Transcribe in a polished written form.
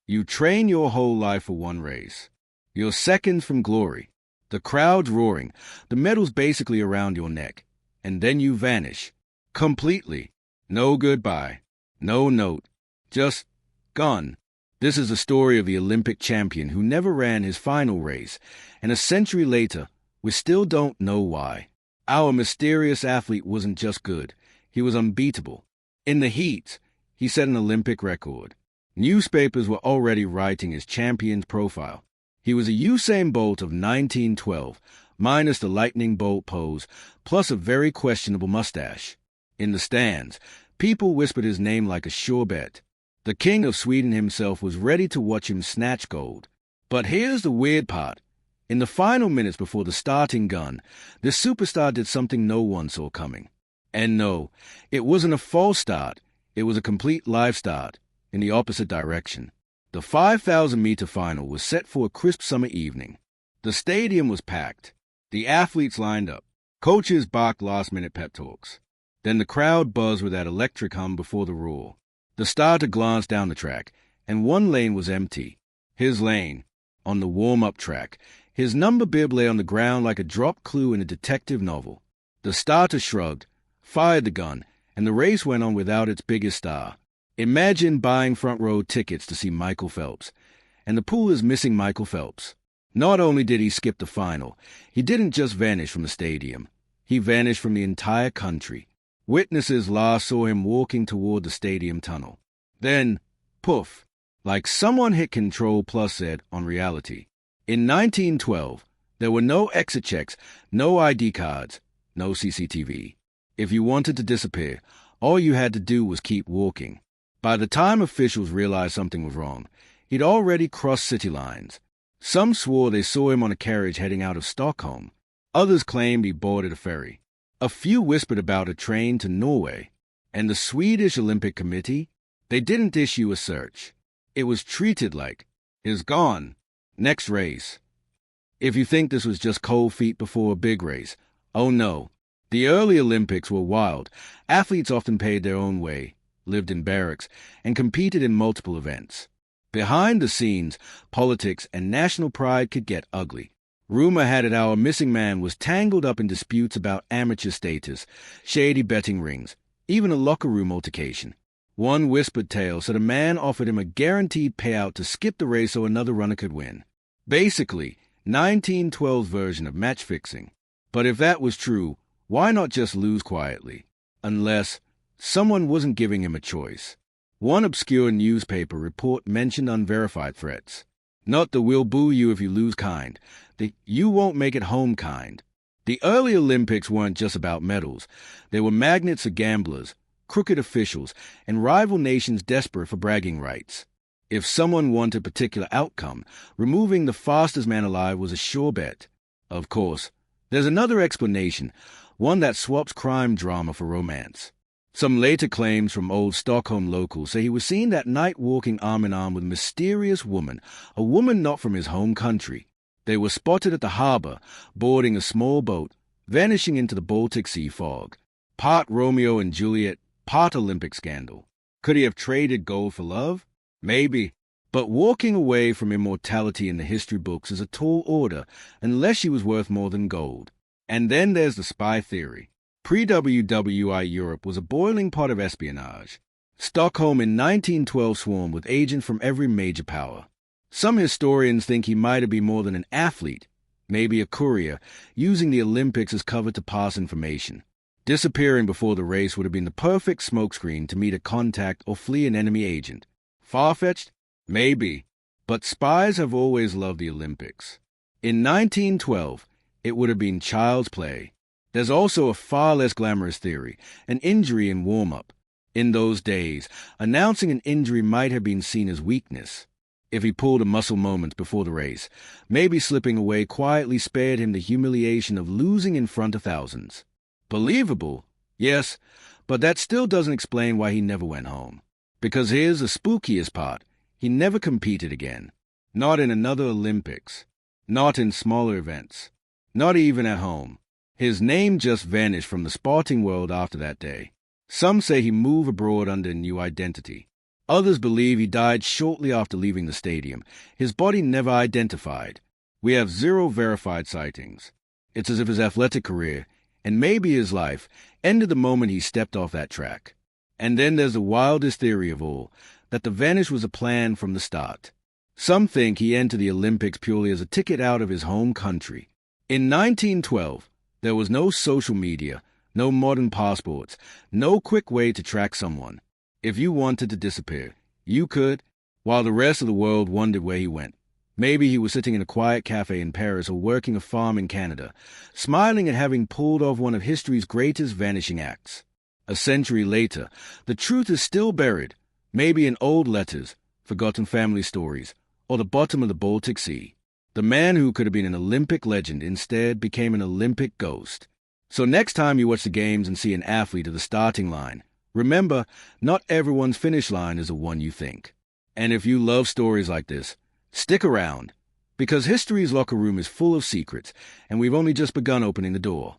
You train your whole life for one race. You're seconds from glory. The crowd's roaring, the medal's basically around your neck, and then you vanish. Completely. No goodbye. No note. Just gone. This is the story of the Olympic champion who never ran his final race, and a century later, we still don't know why. Our mysterious athlete wasn't just good, he was unbeatable. In the heat, he set an Olympic record. Newspapers were already writing his champion's profile. He was a Usain Bolt of 1912, minus the lightning bolt pose, plus a very questionable mustache. In the stands, people whispered his name like a sure bet. The king of Sweden himself was ready to watch him snatch gold. But here's the weird part. In the final minutes before the starting gun, this superstar did something no one saw coming. And no, it wasn't a false start. It was a complete live start, in the opposite direction. The 5,000-meter final was set for a crisp summer evening. The stadium was packed. The athletes lined up. Coaches barked last-minute pep talks. Then the crowd buzzed with that electric hum before the roar. The starter glanced down the track, and one lane was empty. His lane, on the warm-up track. His number bib lay on the ground like a dropped clue in a detective novel. The starter shrugged, fired the gun, and the race went on without its biggest star. Imagine buying front-row tickets to see Michael Phelps, and the pool is missing Michael Phelps. Not only did he skip the final, he didn't just vanish from the stadium. He vanished from the entire country. Witnesses last saw him walking toward the stadium tunnel. Then, poof, like someone hit Control+Z on reality. In 1912, there were no exit checks, no ID cards, no CCTV. If you wanted to disappear, all you had to do was keep walking. By the time officials realized something was wrong, he'd already crossed city lines. Some swore they saw him on a carriage heading out of Stockholm. Others claimed he boarded a ferry. A few whispered about a train to Norway. And the Swedish Olympic Committee? They didn't issue a search. It was treated like, "Is gone. Next race." If you think this was just cold feet before a big race, oh no. The early Olympics were wild. Athletes often paid their own way, lived in barracks, and competed in multiple events. Behind the scenes, politics and national pride could get ugly. Rumor had it our missing man was tangled up in disputes about amateur status, shady betting rings, even a locker room altercation. One whispered tale said a man offered him a guaranteed payout to skip the race so another runner could win. Basically, 1912's version of match fixing. But if that was true, why not just lose quietly? Unless someone wasn't giving him a choice. One obscure newspaper report mentioned unverified threats. Not the "we'll boo you if you lose" kind, the "you won't make it home" kind. The early Olympics weren't just about medals. They were magnets of gamblers, crooked officials, and rival nations desperate for bragging rights. If someone wanted a particular outcome, removing the fastest man alive was a sure bet. Of course, there's another explanation, one that swaps crime drama for romance. Some later claims from old Stockholm locals say he was seen that night walking arm in arm with a mysterious woman, a woman not from his home country. They were spotted at the harbor, boarding a small boat, vanishing into the Baltic Sea fog. Part Romeo and Juliet, part Olympic scandal. Could he have traded gold for love? Maybe. But walking away from immortality in the history books is a tall order, unless she was worth more than gold. And then there's the spy theory. Pre-WWI Europe was a boiling pot of espionage. Stockholm in 1912 swarmed with agents from every major power. Some historians think he might have been more than an athlete, maybe a courier, using the Olympics as cover to pass information. Disappearing before the race would have been the perfect smokescreen to meet a contact or flee an enemy agent. Far-fetched? Maybe. But spies have always loved the Olympics. In 1912, it would have been child's play. There's also a far less glamorous theory, an injury in warm-up. In those days, announcing an injury might have been seen as weakness. If he pulled a muscle moments before the race, maybe slipping away quietly spared him the humiliation of losing in front of thousands. Believable? Yes, but that still doesn't explain why he never went home. Because here's the spookiest part. He never competed again. Not in another Olympics. Not in smaller events. Not even at home. His name just vanished from the sporting world after that day. Some say he moved abroad under a new identity. Others believe he died shortly after leaving the stadium, his body never identified. We have 0 verified sightings. It's as if his athletic career, and maybe his life, ended the moment he stepped off that track. And then there's the wildest theory of all, that the vanish was a plan from the start. Some think he entered the Olympics purely as a ticket out of his home country. In 1912, there was no social media, no modern passports, no quick way to track someone. If you wanted to disappear, you could, while the rest of the world wondered where he went. Maybe he was sitting in a quiet cafe in Paris or working a farm in Canada, smiling at having pulled off one of history's greatest vanishing acts. A century later, the truth is still buried, maybe in old letters, forgotten family stories, or the bottom of the Baltic Sea. The man who could have been an Olympic legend instead became an Olympic ghost. So next time you watch the games and see an athlete at the starting line, remember, not everyone's finish line is the one you think. And if you love stories like this, stick around, because history's locker room is full of secrets, and we've only just begun opening the door.